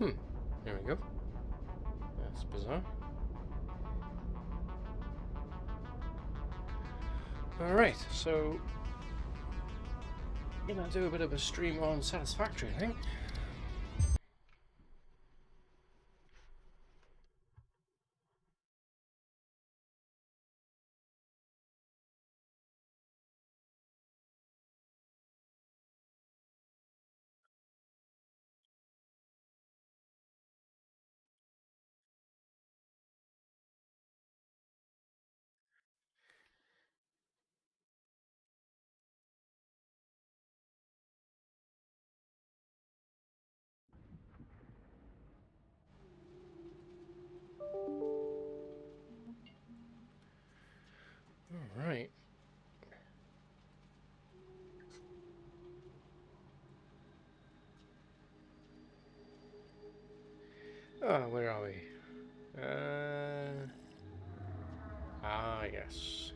There we go. That's bizarre. Alright, so gonna do a bit of a stream on Satisfactory, I think. Alright. Where are we? Yes.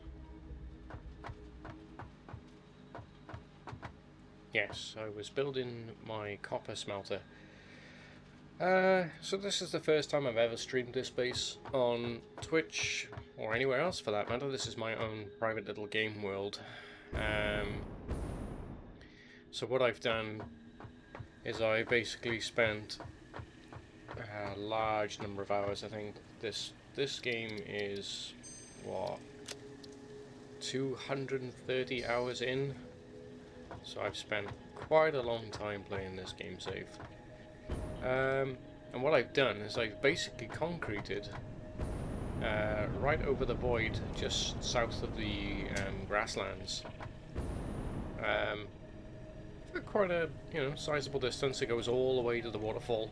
Yes, I was building my copper smelter. So this is the first time I've ever streamed this base on Twitch, or anywhere else for that matter. This is my own private little game world. So what I've done is I basically spent a large number of hours. I think this game is, what, 230 hours in? So I've spent quite a long time playing this game safe. And what I've done is I've basically concreted right over the void just south of the grasslands. For quite a sizable distance. It goes all the way to the waterfall.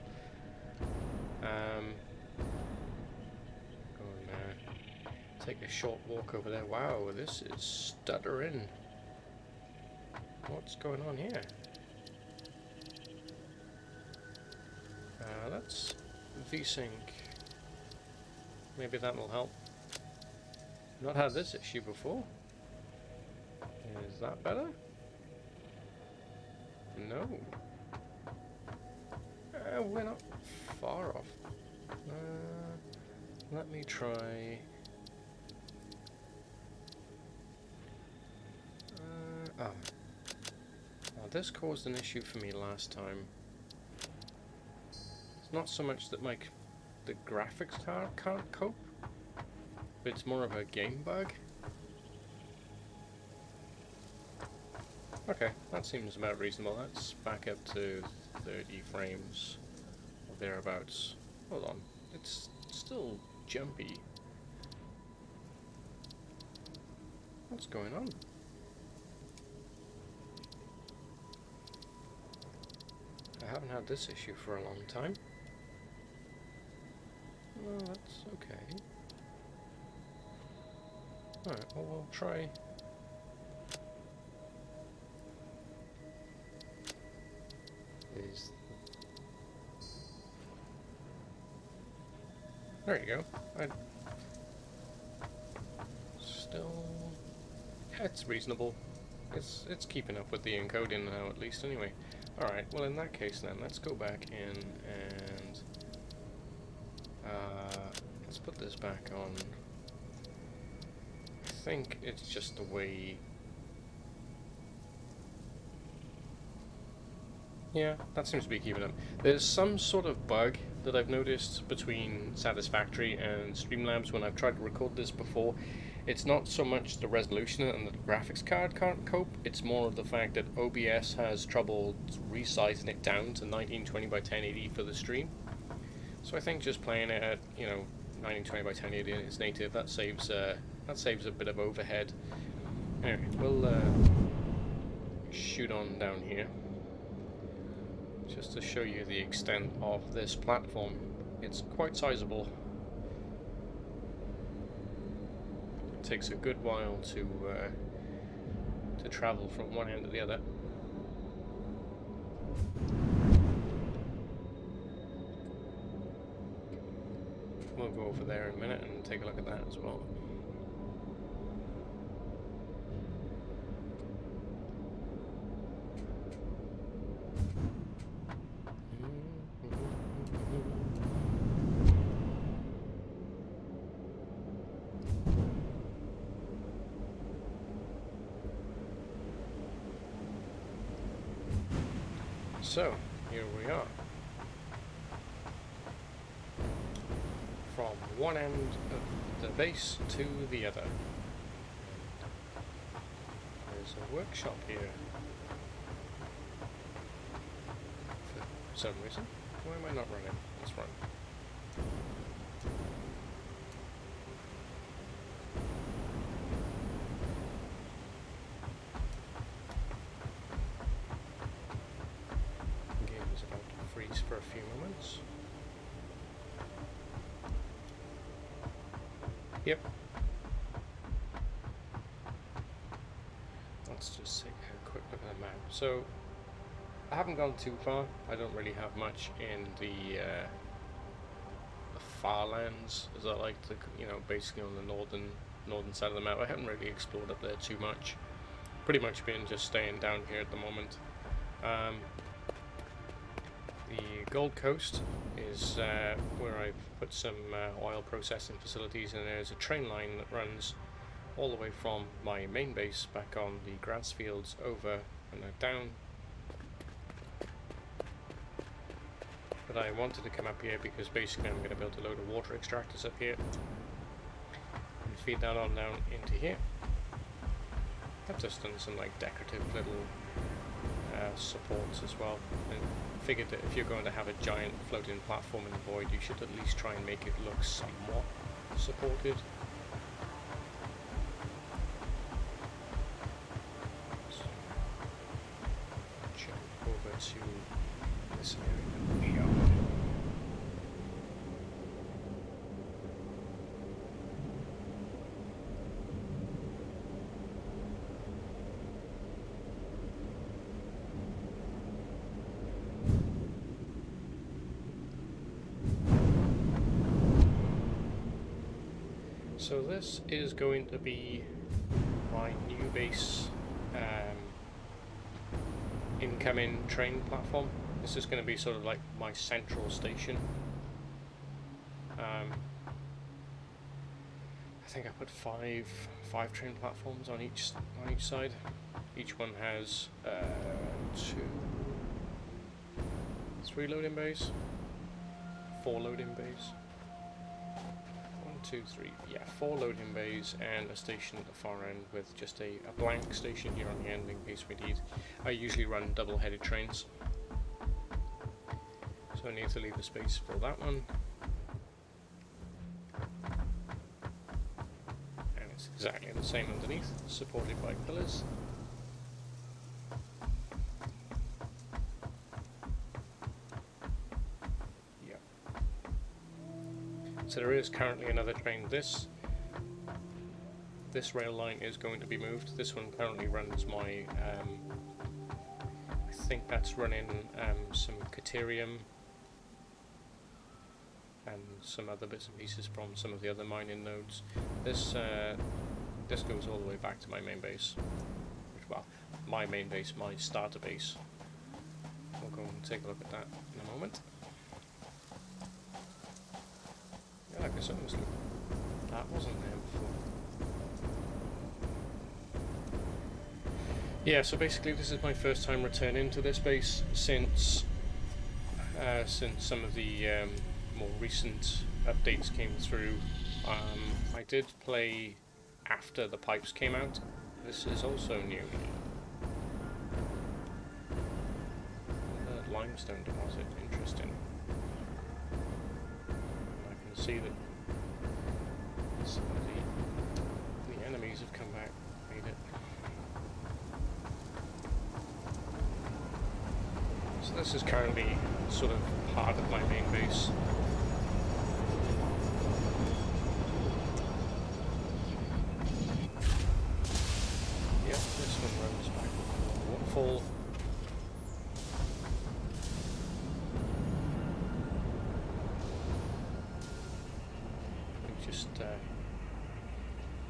Take a short walk over there. Wow, this is stuttering. What's going on here? Let's VSync. Maybe that will help. Not had this issue before. Is that better? No. We're not far off. Let me try. Now this caused an issue for me last time. It's not so much that the graphics card can't cope, but it's more of a game bug. Okay, that seems about reasonable. Let's back up to 30 frames or thereabouts. Hold on, it's still jumpy. What's going on? I haven't had this issue for a long time. Well, that's okay. Alright, well, we'll try. There you go. Yeah, it's reasonable. It's keeping up with the encoding now, at least, anyway. Alright, well in that case then, let's go back in and let's put this back on. I think it's just the way... Yeah, that seems to be keeping up. There's some sort of bug that I've noticed between Satisfactory and Streamlabs when I've tried to record this before. It's not so much the resolution and the graphics card can't cope, it's more of the fact that OBS has trouble resizing it down to 1920 by 1080 for the stream. So I think just playing it at 1920 by 1080 in its native, that saves a bit of overhead. Anyway, we'll shoot on down here just to show you the extent of this platform. It's quite sizable. Takes a good while to travel from one end to the other. We'll go over there in a minute and take a look at that as well. So, here we are. From one end of the base to the other. There's a workshop here. For some reason. Why am I not running? Let's run. The game is about to freeze for a few moments. Yep. Let's just take a quick look at the map. So, I haven't gone too far. I don't really have much in the far lands, as I like to, basically on the northern side of the map. I haven't really explored up there too much. Pretty much been just staying down here at the moment. The Gold Coast is where I've put some oil processing facilities, and there's a train line that runs all the way from my main base back on the grass fields over and down. But I wanted to come up here because basically I'm going to build a load of water extractors up here and feed that on down into here. I've just done some like decorative little supports as well, and figured that if you're going to have a giant floating platform in the void, you should at least try and make it look somewhat supported. So, jump over to this area here. So this is going to be my new base incoming train platform. This is going to be sort of like my central station. I think I put five train platforms on each side. Each one has 3 loading bays, 4 loading bays. 2, 3, yeah, 4 loading bays and a station at the far end with just a blank station here on the end in case we need. I usually run double-headed trains, so I need to leave a space for that one. And it's exactly the same underneath, supported by pillars. So there is currently another train. This rail line is going to be moved. This one currently runs my, I think that's running some Caterium and some other bits and pieces from some of the other mining nodes. This goes all the way back to my main base. Well, my main base, my starter base. We'll go and take a look at that in a moment. Like I said, that wasn't there before. Yeah, so basically this is my first time returning to this base since some of the more recent updates came through. I did play after the pipes came out. This is also new. The limestone deposit, interesting. See that some of the enemies have come back, made it. So this is currently sort of part of my main base. Yep, this one runs back to the waterfall. Just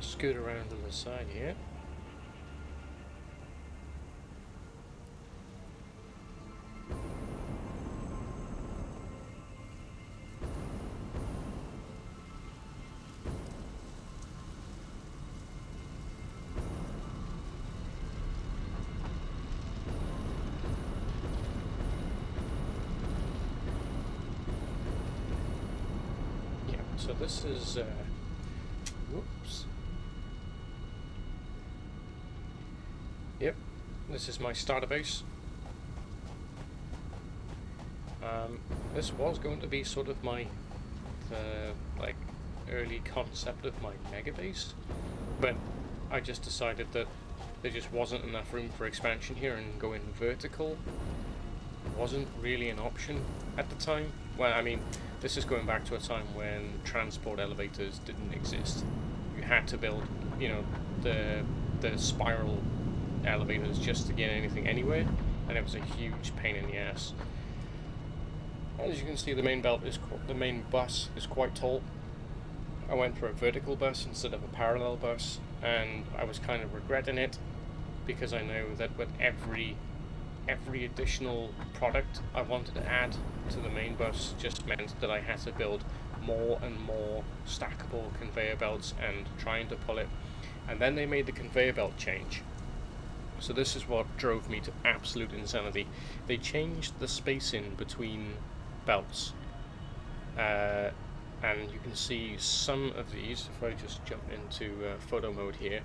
scoot around to the side here. So this is, whoops. Yep, this is my starter base. This was going to be sort of my, like, early concept of my mega base, but I just decided that there just wasn't enough room for expansion here, and going vertical wasn't really an option at the time. Well, I mean, this is going back to a time when transport elevators didn't exist. You had to build, you know, the spiral elevators just to get anything anywhere, and it was a huge pain in the ass. As you can see, the main bus is quite tall. I went for a vertical bus instead of a parallel bus, and I was kind of regretting it, because I know that with every additional product I wanted to add to the main bus just meant that I had to build more and more stackable conveyor belts and trying to pull it. And then they made the conveyor belt change. So this is what drove me to absolute insanity. They changed the spacing between belts. And you can see some of these, if I just jump into photo mode here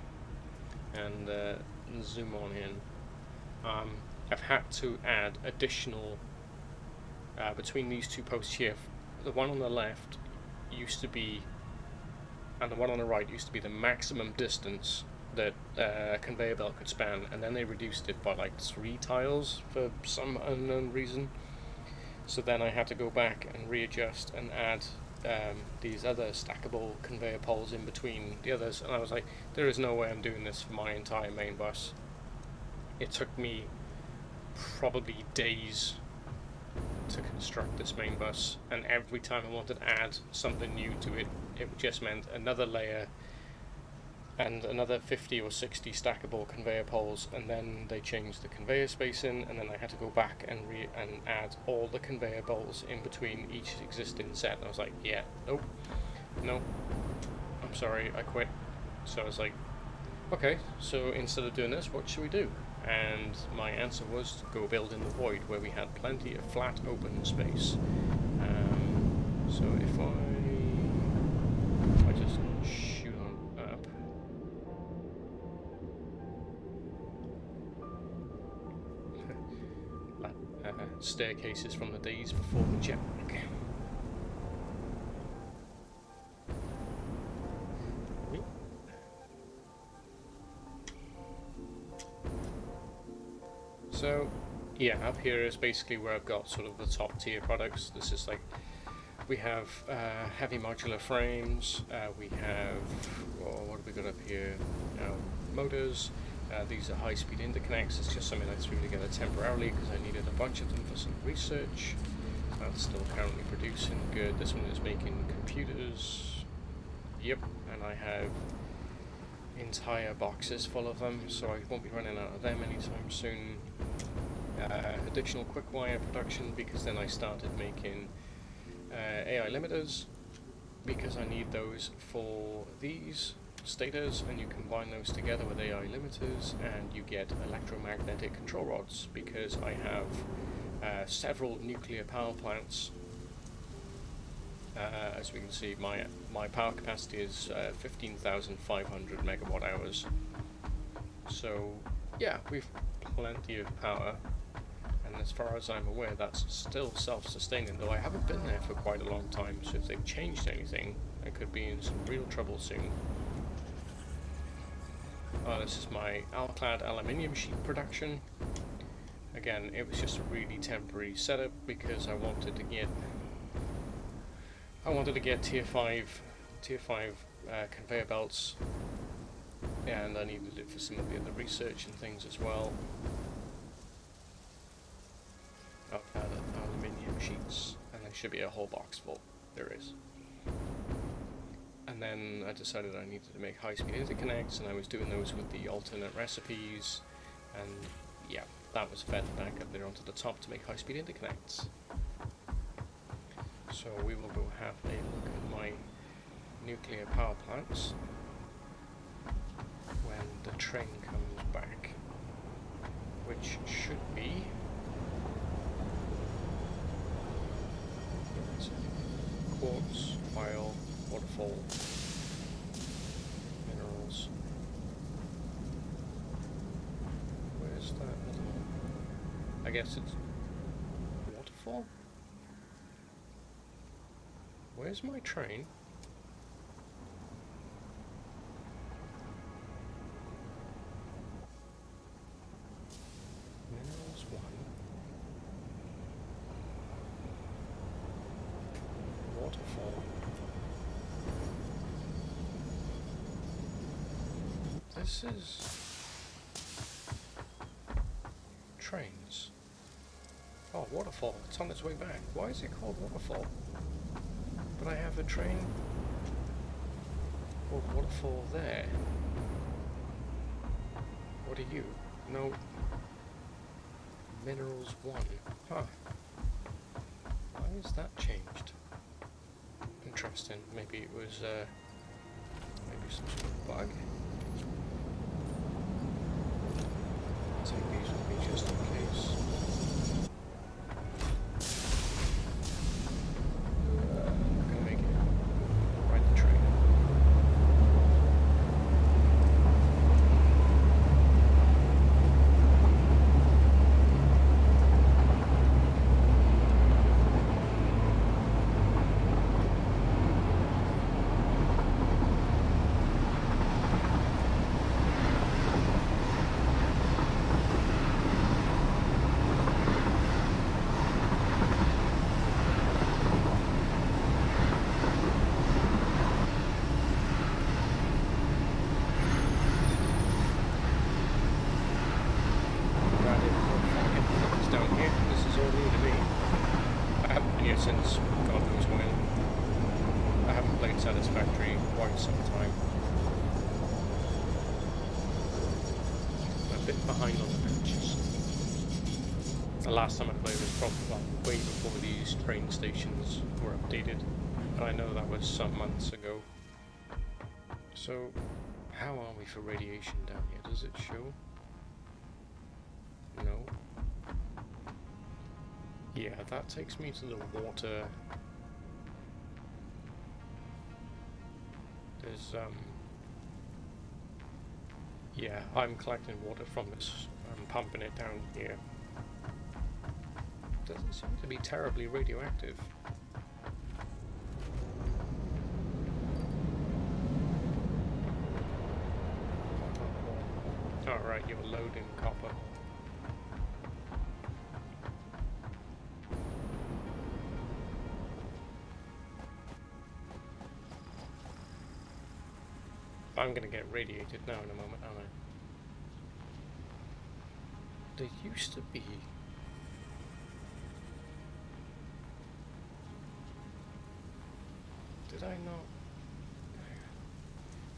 and zoom on in, I've had to add additional between these two posts here. The one on the left used to be, and the one on the right used to be the maximum distance that a conveyor belt could span, and then they reduced it by like 3 tiles for some unknown reason. So then I had to go back and readjust and add these other stackable conveyor poles in between the others, and I was like, there is no way I'm doing this for my entire main bus. It took me probably days to construct this main bus, and every time I wanted to add something new to it, it just meant another layer and another 50 or 60 stackable conveyor poles, and then they changed the conveyor spacing, and then I had to go back and add all the conveyor bolts in between each existing set. And I was like, yeah, nope, no, I'm sorry, I quit. So I was like, okay, so instead of doing this, what should we do? And my answer was to go build in the void, where we had plenty of flat open space. So if I just shoot on up, staircases from the days before the jetpack. So, yeah, up here is basically where I've got sort of the top tier products. This is like, we have heavy modular frames, we have, what have we got up here? Motors. These are high-speed interconnects. It's just something I threw together temporarily because I needed a bunch of them for some research. That's still currently producing. Good. This one is making computers. Yep, and I have entire boxes full of them, so I won't be running out of them anytime soon. Additional quick wire production, because then I started making AI limiters, because I need those for these stators, and you combine those together with AI limiters and you get electromagnetic control rods, because I have several nuclear power plants. As we can see, my power capacity is 15,500 megawatt hours. So yeah, we've plenty of power, and as far as I'm aware, that's still self-sustaining, though I haven't been there for quite a long time, so if they've changed anything, I could be in some real trouble soon. This is my Alclad aluminium sheet production. Again, it was just a really temporary setup because I wanted to get tier 5 conveyor belts, and I needed it for some of the other research and things as well. Alclad aluminium sheets, and there should be a whole box full. There is. And then I decided I needed to make high-speed interconnects, and I was doing those with the alternate recipes, and yeah, that was fed back up there onto the top to make high-speed interconnects. So we will go have a look at my nuclear power plants when the train comes back, which should be quartz, oil, Waterfall. Minerals. Where's that little... I guess it's... Waterfall? Where's my train? Minerals 1. Waterfall. This is... trains. Oh, Waterfall. It's on its way back. Why is it called Waterfall? But I have a train called Waterfall there. What are you? No. Minerals 1. Huh. Why is that changed? Interesting. Maybe it was, maybe some sort of bug. I'll take these with me just in case. I'm gonna make it. Ride the train. Since God knows when. I haven't played Satisfactory in quite some time. I'm a bit behind on the patches. The last time I played was probably way before these train stations were updated, and I know that was some months ago. So, how are we for radiation down here? Does it show? No. Yeah, that takes me to the water. There's, yeah, I'm collecting water from this. I'm pumping it down here. Doesn't seem to be terribly radioactive. Alright, you're loading copper. I'm gonna get radiated now in a moment, aren't I? There used to be... Did I not?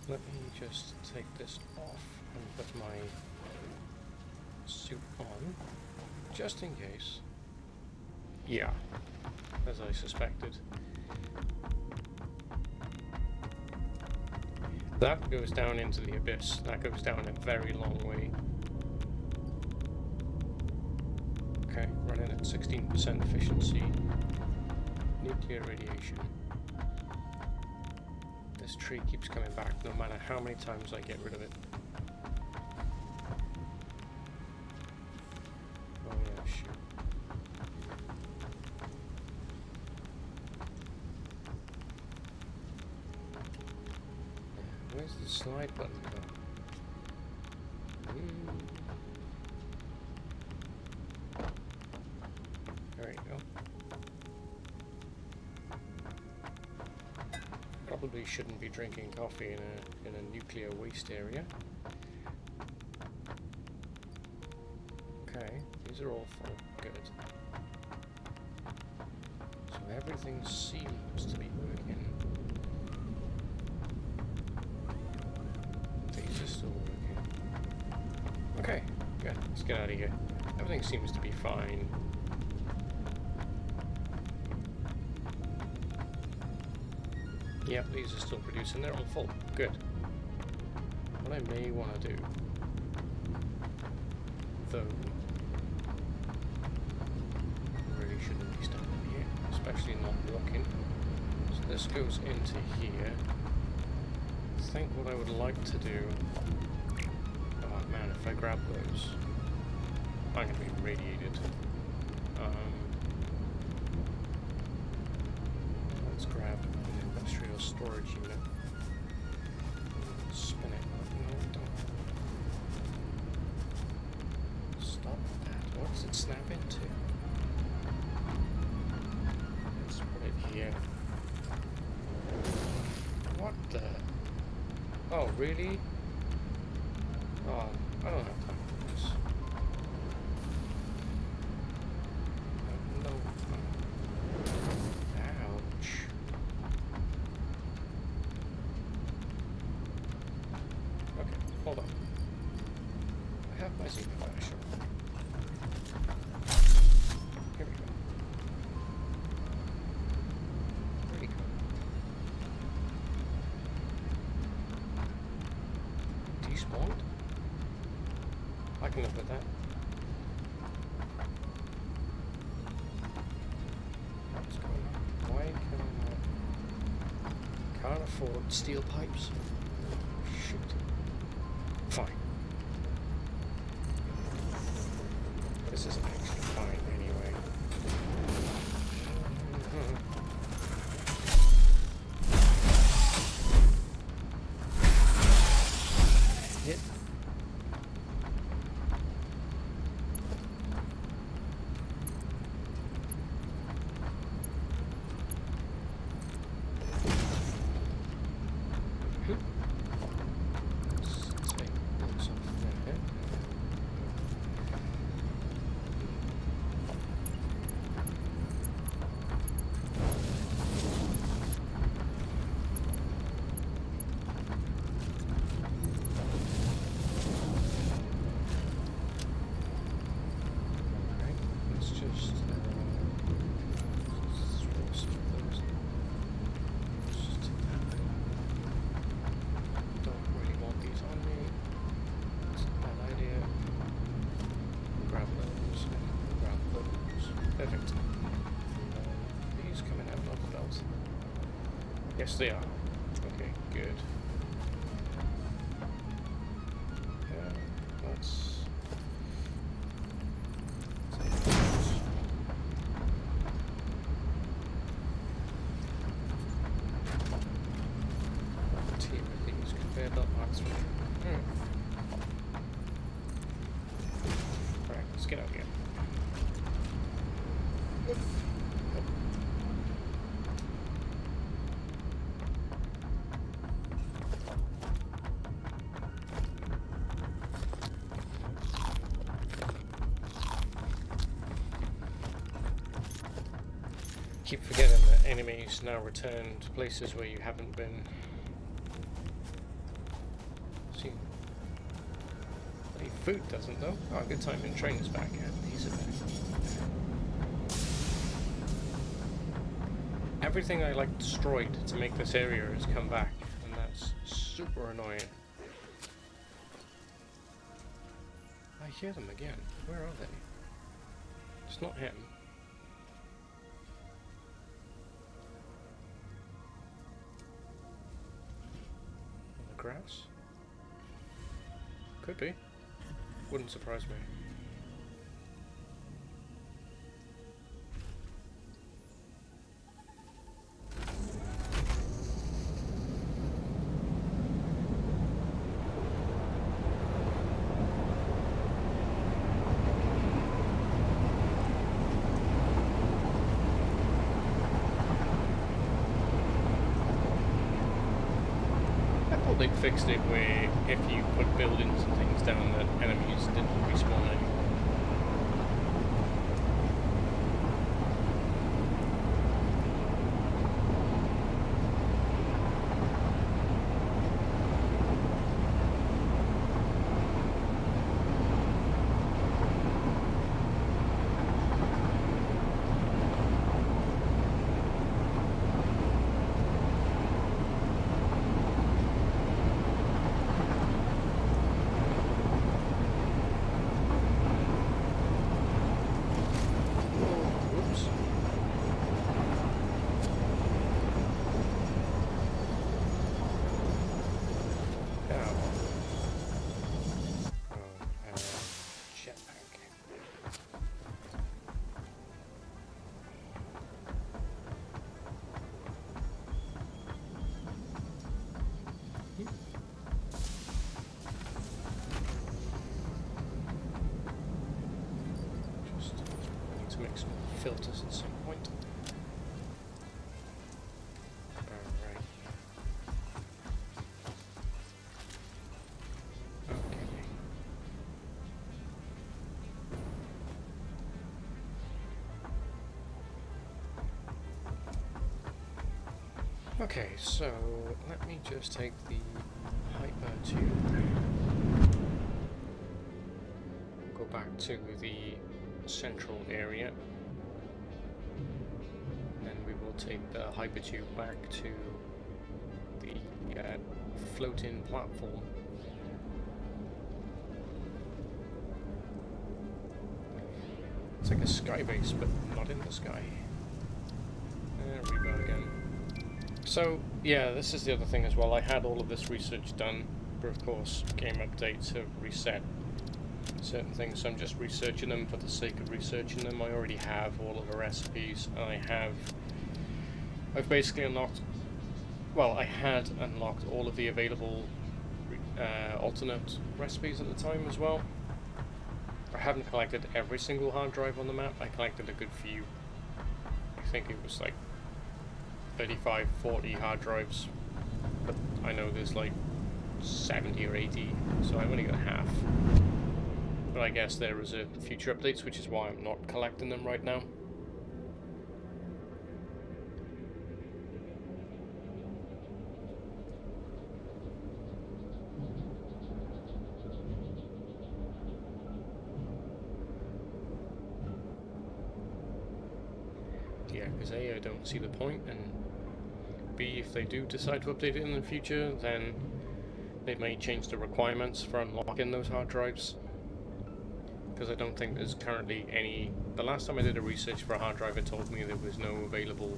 Let me just take this off and put my suit on, just in case. Yeah, as I suspected. That goes down into the abyss. That goes down a very long way. Okay, running at 16% efficiency. Nuclear radiation. This tree keeps coming back no matter how many times I get rid of it. Oh yeah, shoot. Where's the slide button go? There you go. Probably shouldn't be drinking coffee in a nuclear waste area. Okay, these are all full. Good. So everything seems to be working. These are still working. Okay, good. Let's get out of here. Everything seems to be fine. Yep, these are still producing. They're all full. Good. What I may want to do, though, really shouldn't be standing here, especially not walking. There's this goes into here. I think what I would like to do... Oh man, if I grab those, I'm going to be radiated. Let's grab an industrial storage unit. Spin it. No, don't. Stop that. What does it snap into? Let's put it here. What the? Oh, really? Oh, I don't have time for this. No. Ouch. Okay, hold on. I have my Zika flasher. Here we go. Where'd he go? Despawned? I can live with that. What's going on? Why can I not? Can't afford steel pipes. Shoot. Fine. This isn't actually fine anyway. Hit. Perfect. These coming out of the belt. Yes, they are. Okay, good. Let's team with these conveyor belt marks. Right, let's get out here. Keep forgetting that enemies now return to places where you haven't been. See, bloody food doesn't though. Oh, good time in trains back. And these are back. Everything I like destroyed to make this area has come back, and that's super annoying. I hear them again. Where are they? It's not him. Grass? Could be. Wouldn't surprise me. They fixed it where if you put buildings and things down that enemies didn't respawn anymore. filters at some point. Alright. Okay, so let me just take the hyper tube, go back to the central area, and then we will take the hypertube back to the floating platform. It's like a sky base, but not in the sky. Rebound again. So, yeah, this is the other thing as well. I had all of this research done, but of course, game updates have reset certain things, so I'm just researching them for the sake of researching them. I already have all of the recipes, and I've basically unlocked, well, I had unlocked all of the available alternate recipes at the time as well. I haven't collected every single hard drive on the map. I collected a good few. I think it was like 35, 40 hard drives, but I know there's like 70 or 80, so I've only got half. But I guess they're reserved for future updates, which is why I'm not collecting them right now. Yeah, because A, I don't see the point, and B, if they do decide to update it in the future, then they may change the requirements for unlocking those hard drives. Because I don't think there's currently any. The last time I did a research for a hard drive, it told me there was no available,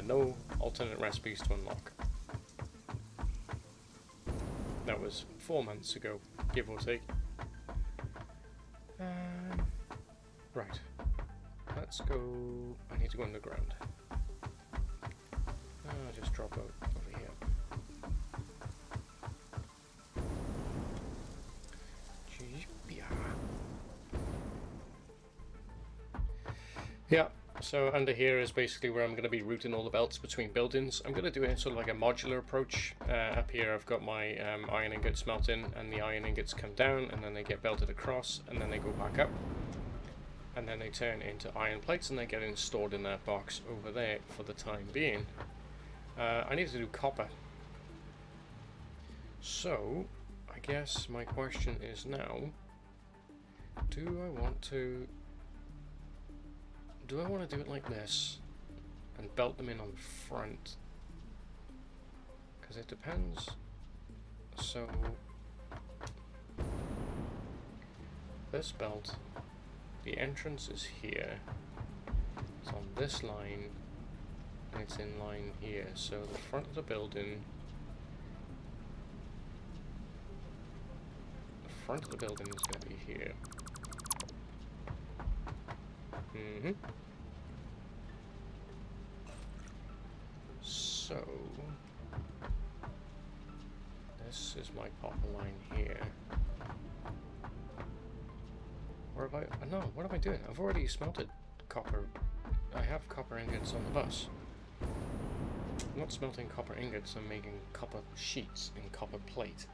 no alternate recipes to unlock. That was 4 months ago, give or take. Right. Let's go. I need to go underground. I'll just drop out over here. Yeah, so under here is basically where I'm going to be routing all the belts between buildings. I'm going to do it in sort of like a modular approach. Up here I've got my iron ingots melting, and the iron ingots come down, and then they get belted across, and then they go back up. And then they turn into iron plates, and they get stored in that box over there for the time being. I need to do copper. So, I guess my question is now, do I want to do it like this and belt them in on front? Because it depends. So, this belt, the entrance is here. It's on this line, and it's in line here. So the front of the building, is going to be here. So this is my copper line here. Or have I? No, what am I doing? I've already smelted copper. I have copper ingots on the bus. I'm not smelting copper ingots, I'm making copper sheets in copper plate.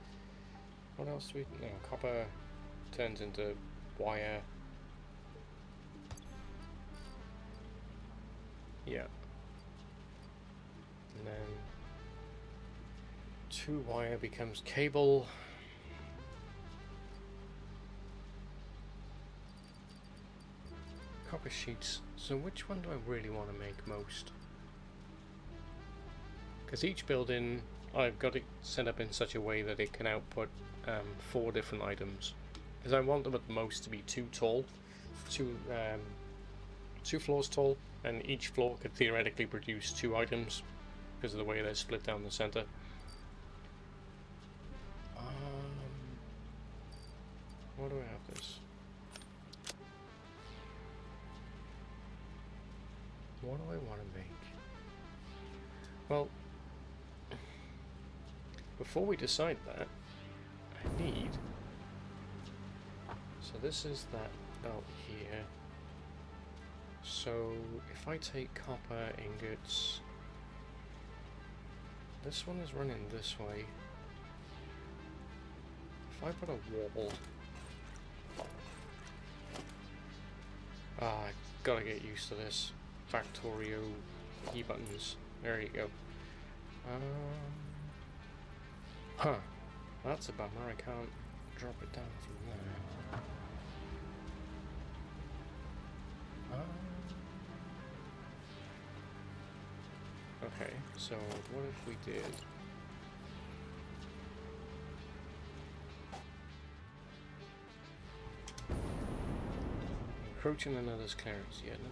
What else do we... No, copper turns into wire. Yeah. And then 2 wire becomes cable. Copper sheets. So which one do I really want to make most? Because each building, I've got it set up in such a way that it can output 4 different items. Because I want them at the most to be 2 tall, 2 floors tall, and each floor could theoretically produce 2 items because of the way they're split down the center. What do I have this? What do I want to make? Well, before we decide that, I need... So this is that belt here. So if I take copper ingots, this one is running this way. If I put a wall, I gotta get used to this. Factorio key buttons. There you go. Huh. That's a bummer. I can't drop it down from there. Okay, so what if we did... Encroaching another's clearance. Yeah, no,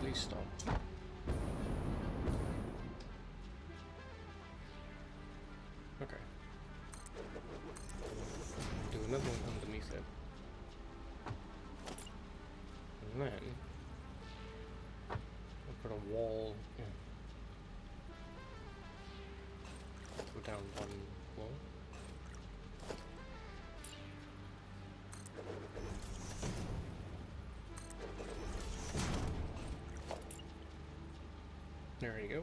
please stop. Okay. Do another one underneath it. And then I'll put a wall in. Go down one wall. There you go.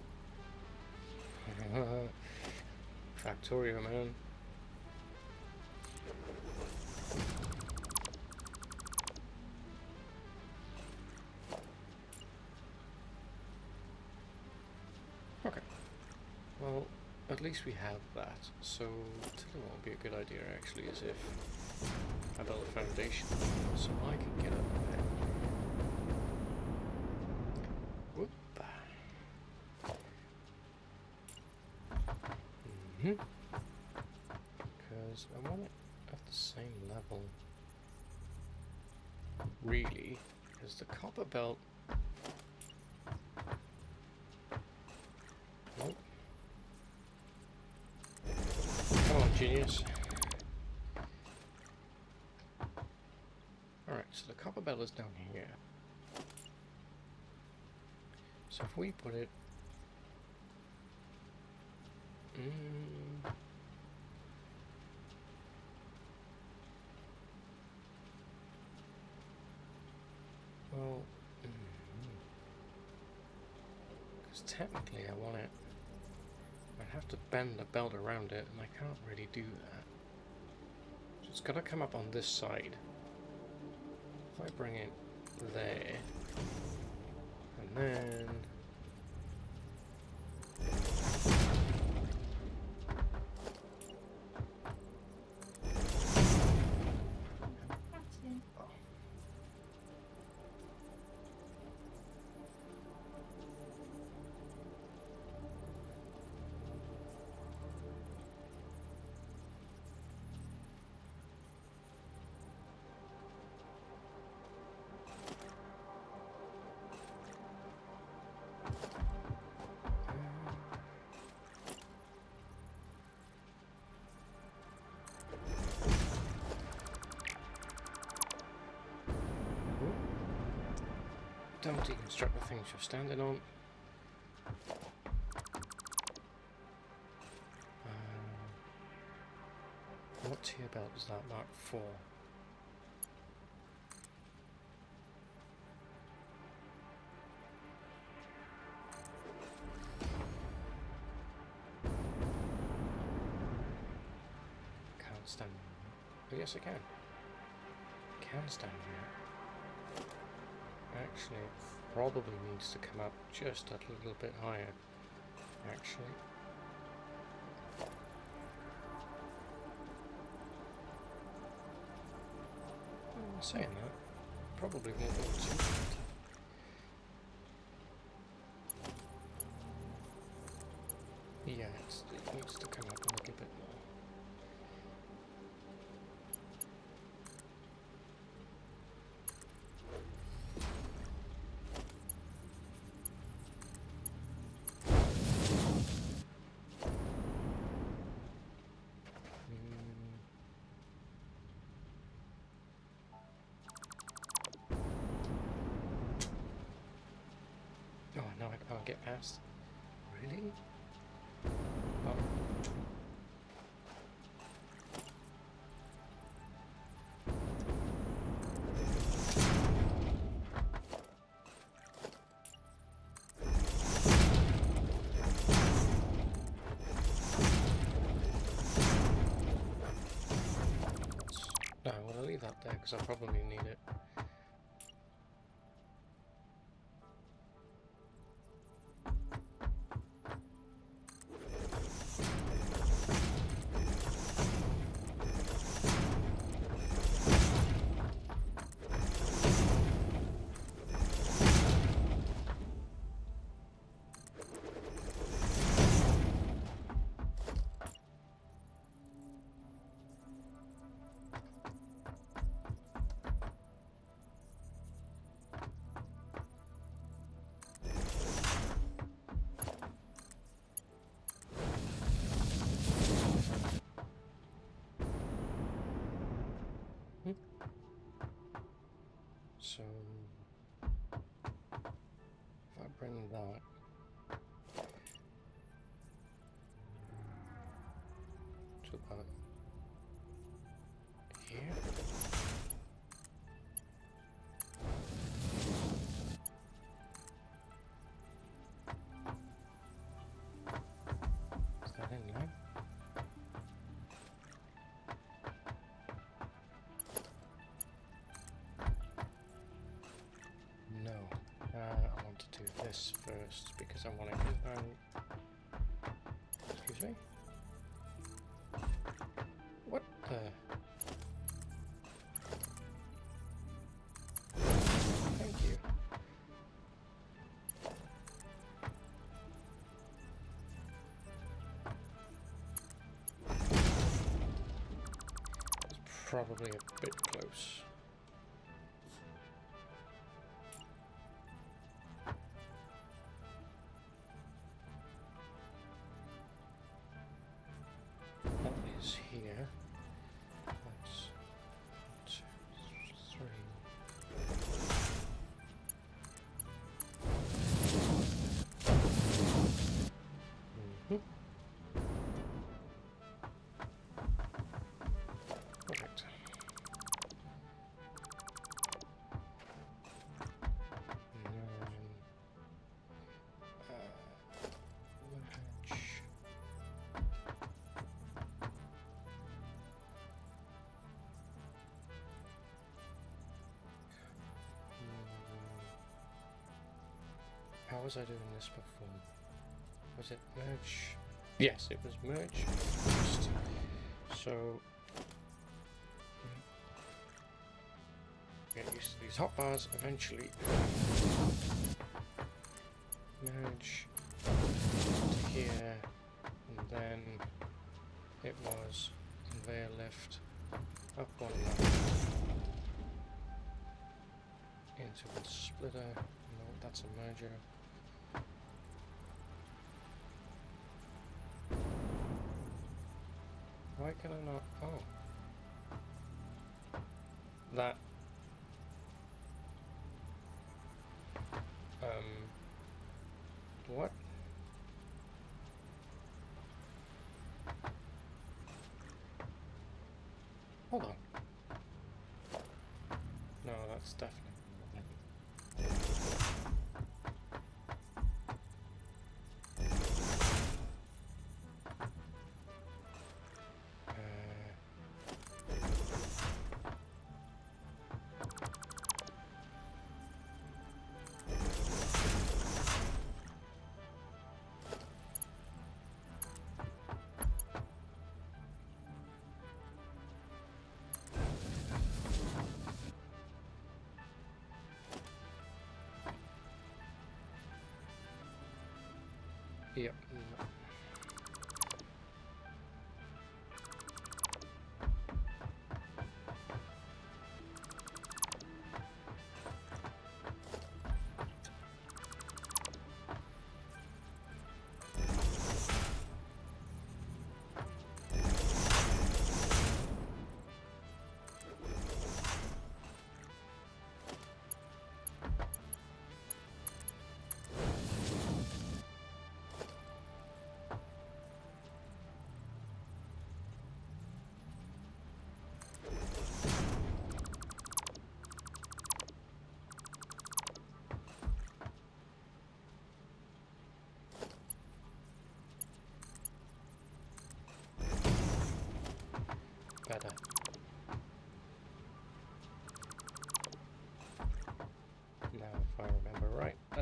Factorio, man. Okay. Well, at least we have that. So, what would be a good idea actually is if I build a foundation so I can get up there. Whoop. Because I want it at the same level, really, as the copper belt. Nope. Come on, genius. Alright, so the copper belt is down here. So if we put it... Well, because technically I want it, I'd have to bend the belt around it, and I can't really do that. So it's got to come up on this side. If I bring it there, and then... Don't deconstruct the things you're standing on. What tier belt is that? Mark 4. Can't stand there. Oh, yes, I can. Can stand there. Actually, it probably needs to come up just a little bit higher. Actually. Saying that, probably won't be too bad. Yeah, it needs to come up a little bit more. Oh, no, I can't get past. Really? Oh. leave that there because I'll probably need it. So if I bring that to about here, is that in line? No, I want to do this first because I want to combine. Excuse me? What the? Thank you. That's probably a bit close. Here. That's 1, 2, 3. Perfect. How was I doing this before? Was it merge? Yes, it was merge first. So get used to these hotbars eventually. Merge to here, and then it was conveyor lift up one level into the splitter. No, that's a merger. Why can I not? Oh. That. What? Hold on. No, that's definitely. Yep.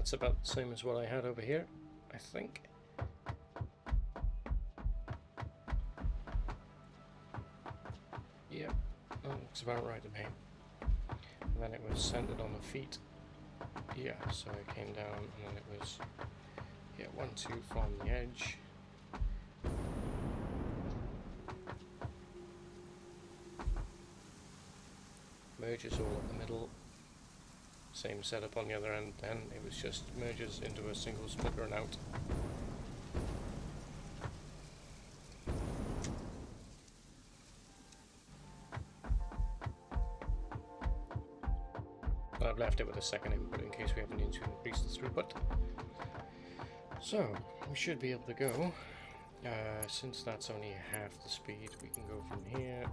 that's about the same as what I had over here, I think. Yep, that looks about right to me. And then it was centered on the feet. Yeah, so it came down and then it was, yeah, 1, 2 from the edge. Merges all in the middle. Same setup on the other end, then it was just merges into a single splitter and out. But I've left it with a second input in case we ever need to increase the throughput. So, we should be able to go. Since that's only half the speed, we can go from here.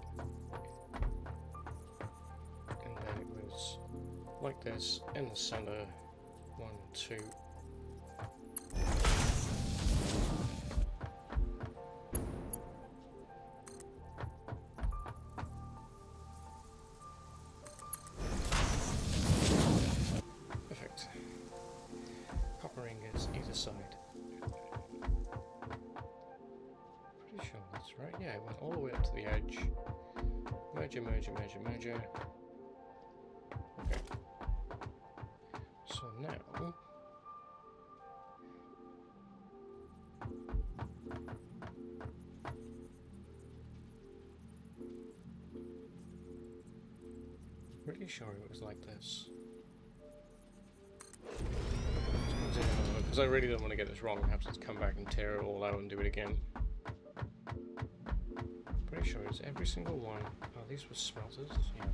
And then it was like this, in the center, 1, 2. Perfect. Copper ingots either side. Pretty sure that's right. Yeah, it went all the way up to the edge. Merger, merger, merger, merger. Okay. So now pretty sure it was like this. Because I really don't want to get this wrong and have to come back and tear it all out and do it again. Pretty sure it's every single one. Oh, these were smelters? Yeah.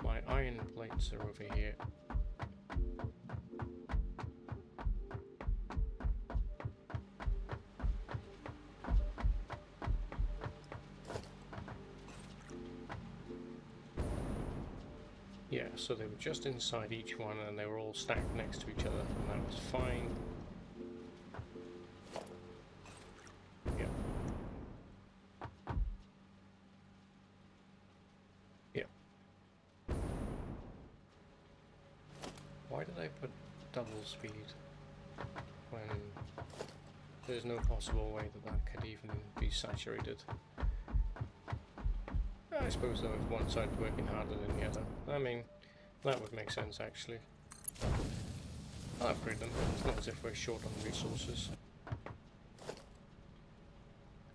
My iron plates are over here. Yeah, so they were just inside each one and they were all stacked next to each other, and that was fine. Yeah. Yeah. Why did I put double speed when there's no possible way that that could even be saturated? I suppose though if one side's working harder than the other. I mean, that would make sense actually. I'll upgrade them, it's not as if we're short on resources.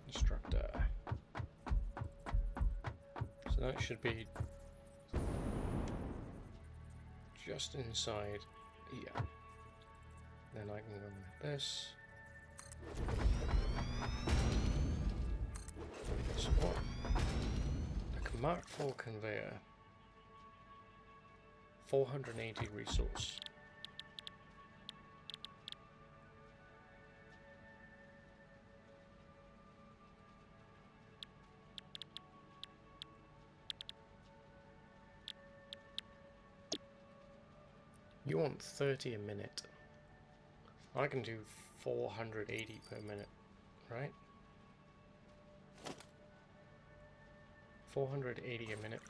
Instructor. So that should be just inside here. Then I can go like this. So what? Mark 4 conveyor, 480 resource. You want 30 a minute. I can do 480 per minute, right? 480 a minute.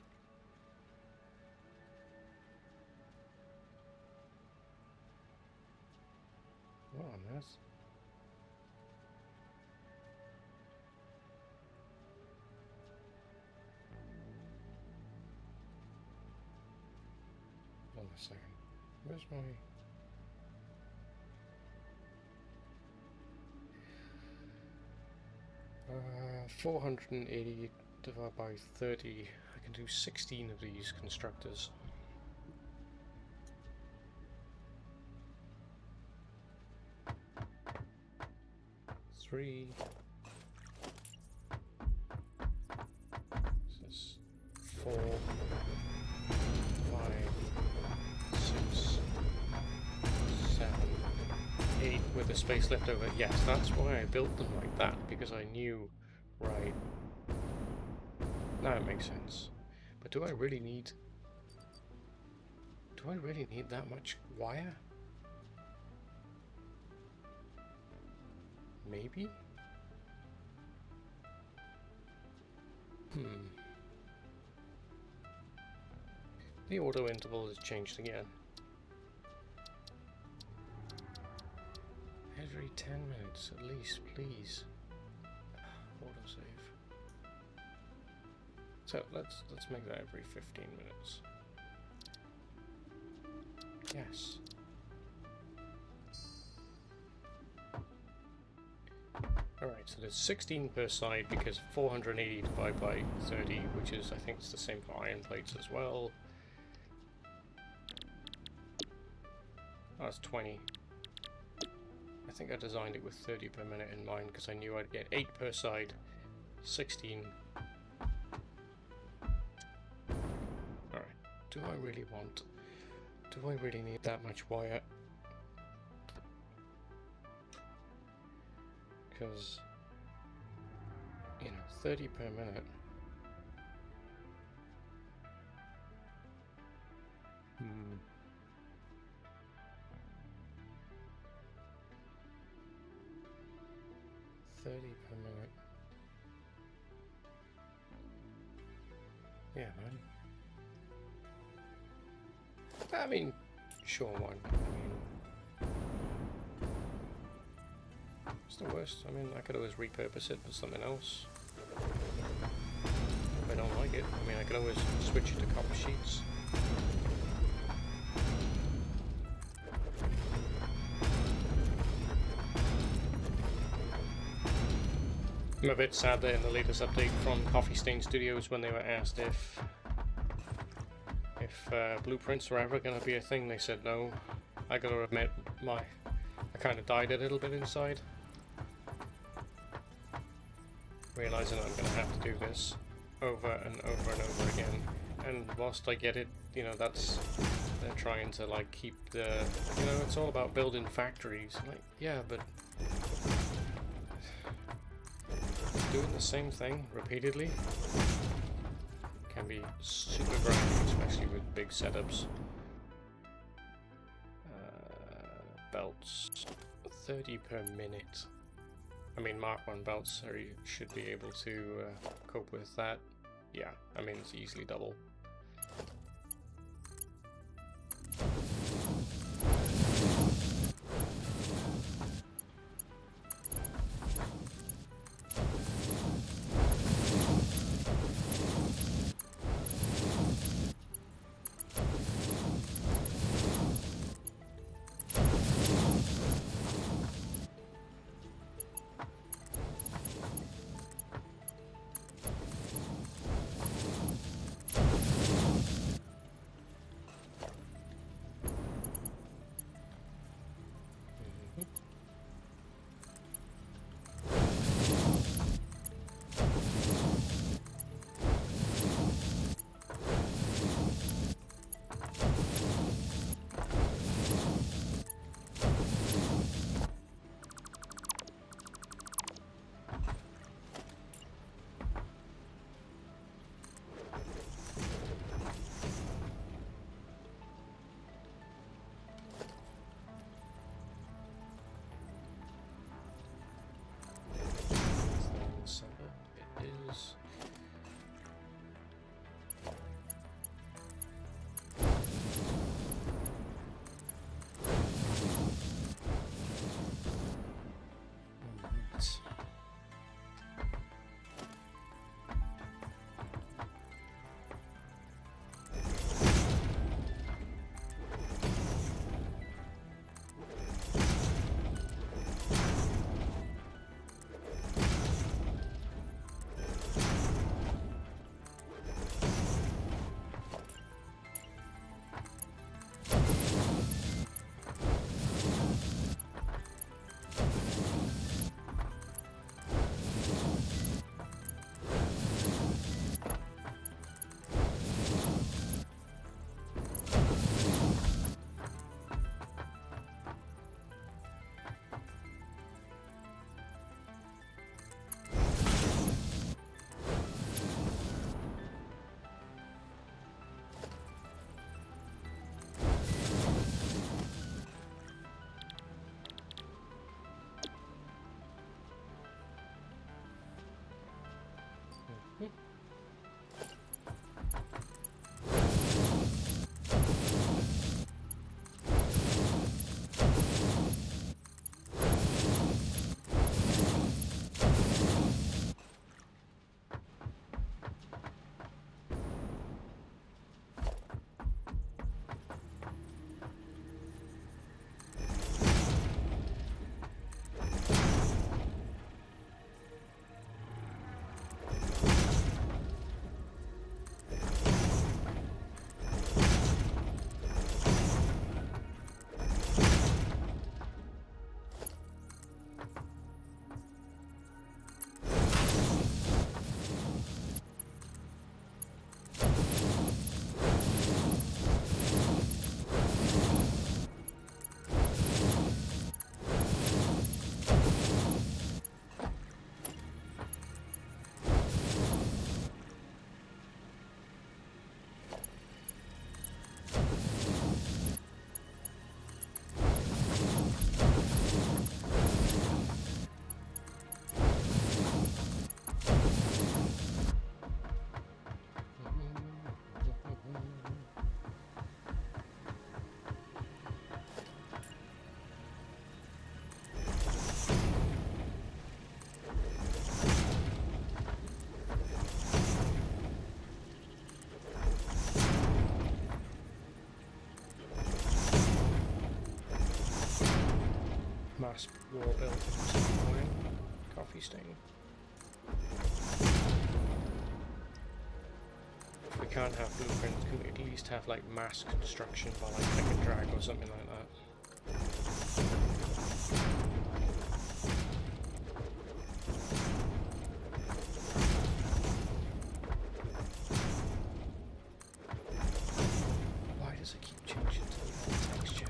What on earth? Hold on a second. Where's my... 480 divided by 30. I can do 16 of these constructors. Three. This is 4, 5, 6, 7, 8 with the space left over. Yes, that's why I built them like that, because I knew, right. Now it makes sense. But do I really need that much wire? Maybe? The auto interval has changed again. every 10 minutes at least, please. Autosave. So let's make that every 15 minutes. Yes. Alright, so there's 16 per side because 480 divided by 30, which is, I think it's the same for iron plates as well. Oh, that's 20. I think I designed it with 30 per minute in mind because I knew I'd get 8 per side, 16. Alright, do I really need that much wire? Because, you know, 30 per minute. 30 per minute. Yeah, man. I mean, sure, one. It's the worst. I mean, I could always repurpose it for something else. If I don't like it, I mean, I could always switch it to copper sheets. I'm a bit sad that in the latest update from Coffee Stain Studios, when they were asked if blueprints were ever going to be a thing, they said no. I gotta admit, I kind of died a little bit inside, realizing I'm going to have to do this over and over and over again. And whilst I get it, you know, they're trying to like keep the, you know, it's all about building factories. Like, yeah, but doing the same thing repeatedly can be super grinding, especially with big setups. Belts, 30 per minute. I mean, Mark 1 belts should be able to cope with that. Yeah, I mean, it's easily double. mass wall building. Coffee stain. If we can't have blueprints, can we at least have like mass construction by like click and drag or something like that? Why does it keep changing to the texture?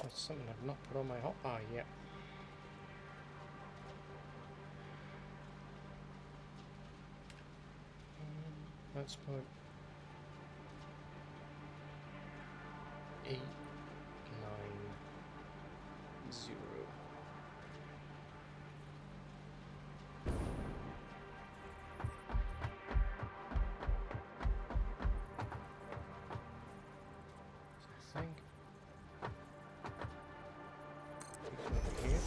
That's something I've not put on my hotbar yet. Let's put 8, 9, 0. I think. Here.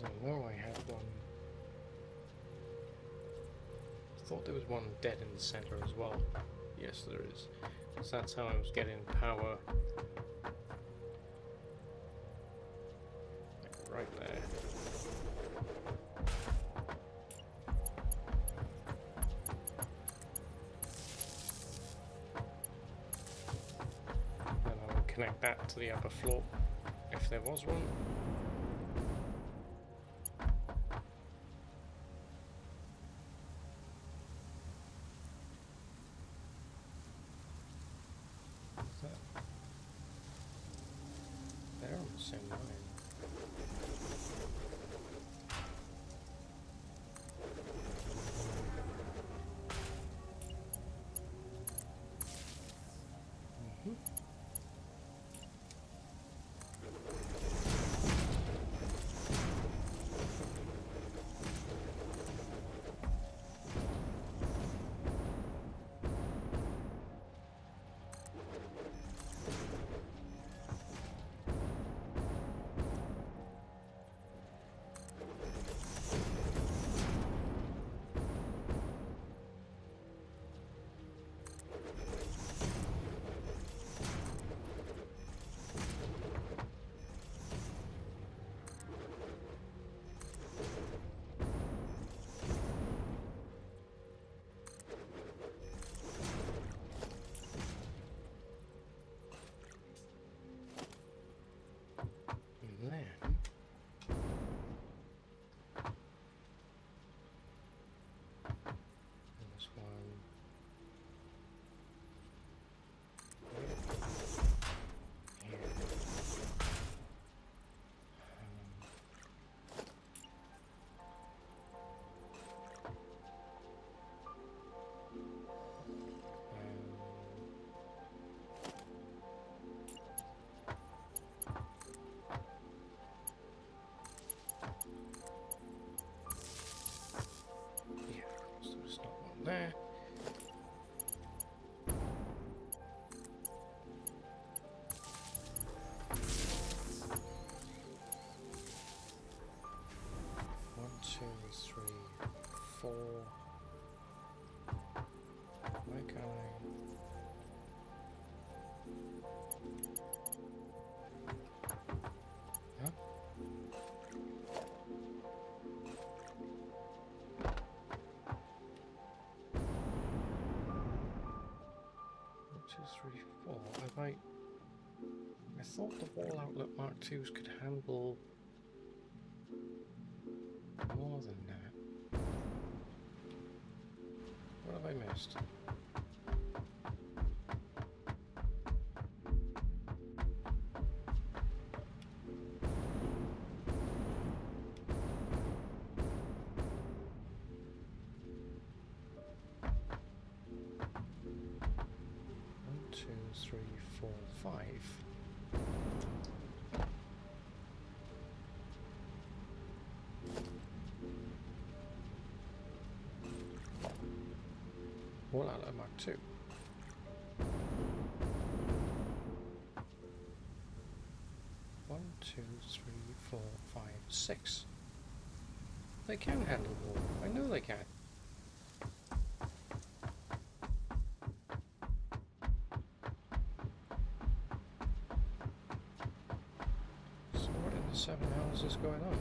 I know I had one. I thought there was one dead in the center as well. Yes, there is. So that's how I was getting power. Right there. Then I would connect that to the upper floor if there was one. They're on the same line. there. One, two, three, four. Where can I? Huh? One, two, three, four. I thought the wall outlet Mark IIs could handle more than that. What have I missed? One, two, three, four, five. Wall outlet Mark II. One, two, three, four, five, six. They can handle wall. I know they can. So what in the 7 hours is going on?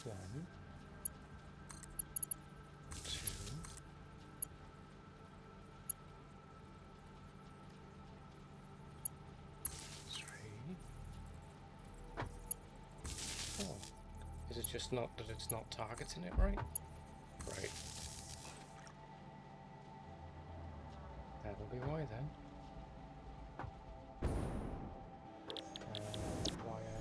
One, two, three, four. Is it just not that it's not targeting it right? Right. That'll be why then. Wire.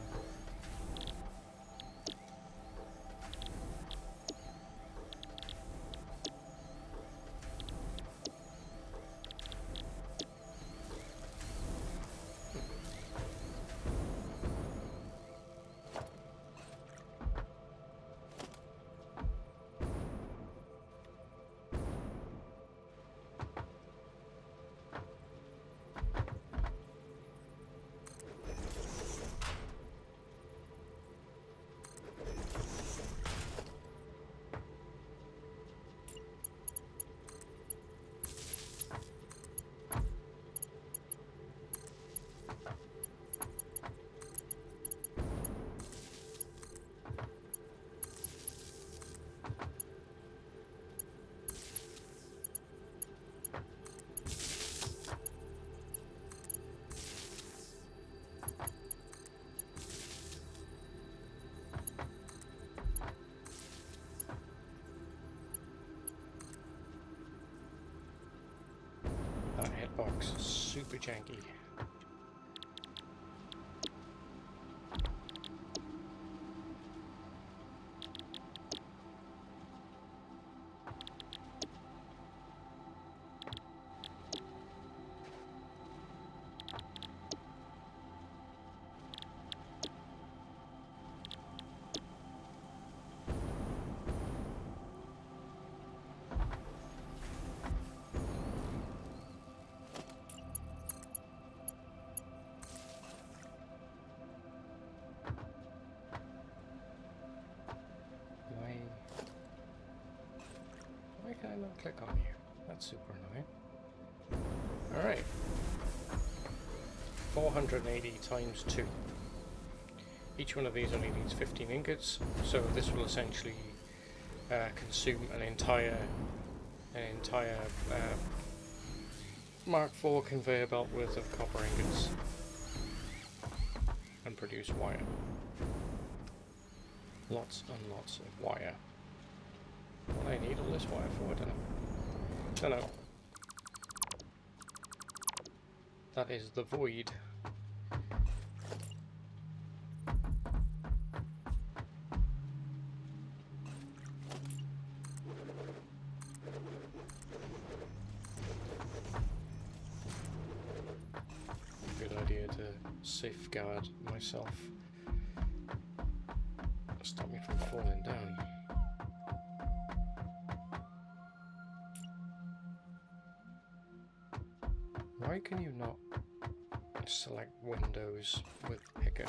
That hitbox is super janky. Why can I not click on you? That's super annoying. Alright. 480 times 2. Each one of these only needs 15 ingots, so this will essentially consume an entire Mark IV conveyor belt worth of copper ingots and produce wire. Lots and lots of wire. What I need all this wire for, I don't know. Don't know. That is the void. Good idea to safeguard myself. Stop me from falling down. Why can you not select windows with picker?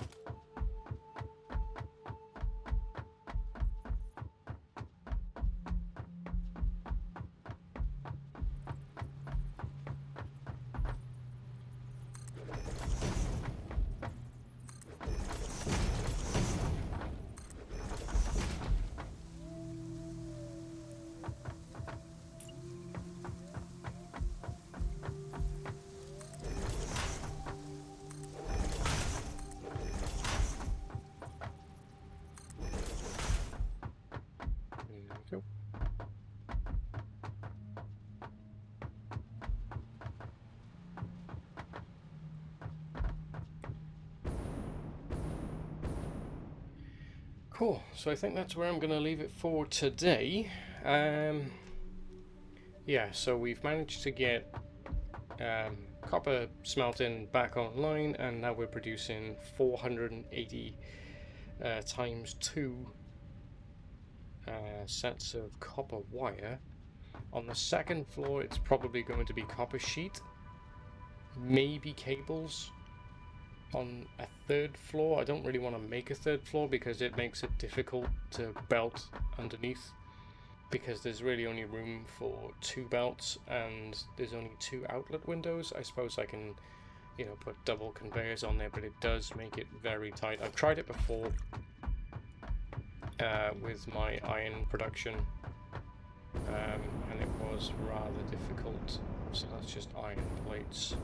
Cool. Cool, so I think that's where I'm going to leave it for today. Yeah, so we've managed to get copper smelting back online, and now we're producing 480 times 2 sets of copper wire. On the second floor it's probably going to be copper sheet, maybe cables. On a third floor, I don't really want to make a third floor because it makes it difficult to belt underneath, because there's really only room for 2 belts and there's only 2 outlet windows. I suppose I can, you know, put double conveyors on there, but it does make it very tight. I've tried it before with my iron production, and it was rather difficult. So that's just iron plates.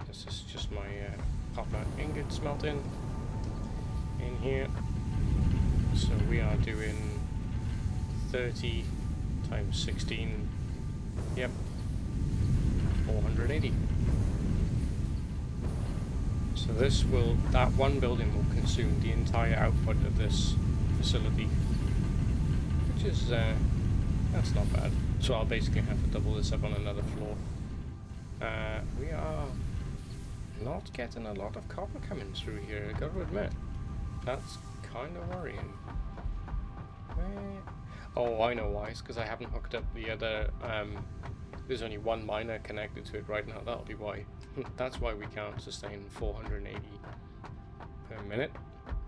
This is just my copper ingot smelting in here. So we are doing 30 times 16, yep, 480. So this will, that one building will consume the entire output of this facility, which is, that's not bad. So I'll basically have to double this up on another floor. We are not getting a lot of copper coming through here, I gotta admit. That's kind of worrying. Oh, I know why. It's because I haven't hooked up the other, there's only one miner connected to it right now. That'll be why. That's why we can't sustain 480 per minute.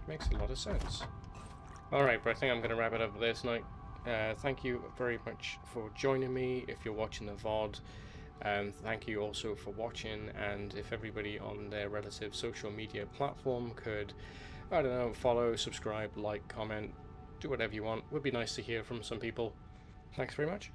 Makes a lot of sense. Alright, but I think I'm going to wrap it up there tonight. Thank you very much for joining me if you're watching the VOD. Thank you also for watching, and if everybody on their relative social media platform could, I don't know, follow, subscribe, like, comment, do whatever you want. Would be nice to hear from some people. Thanks very much.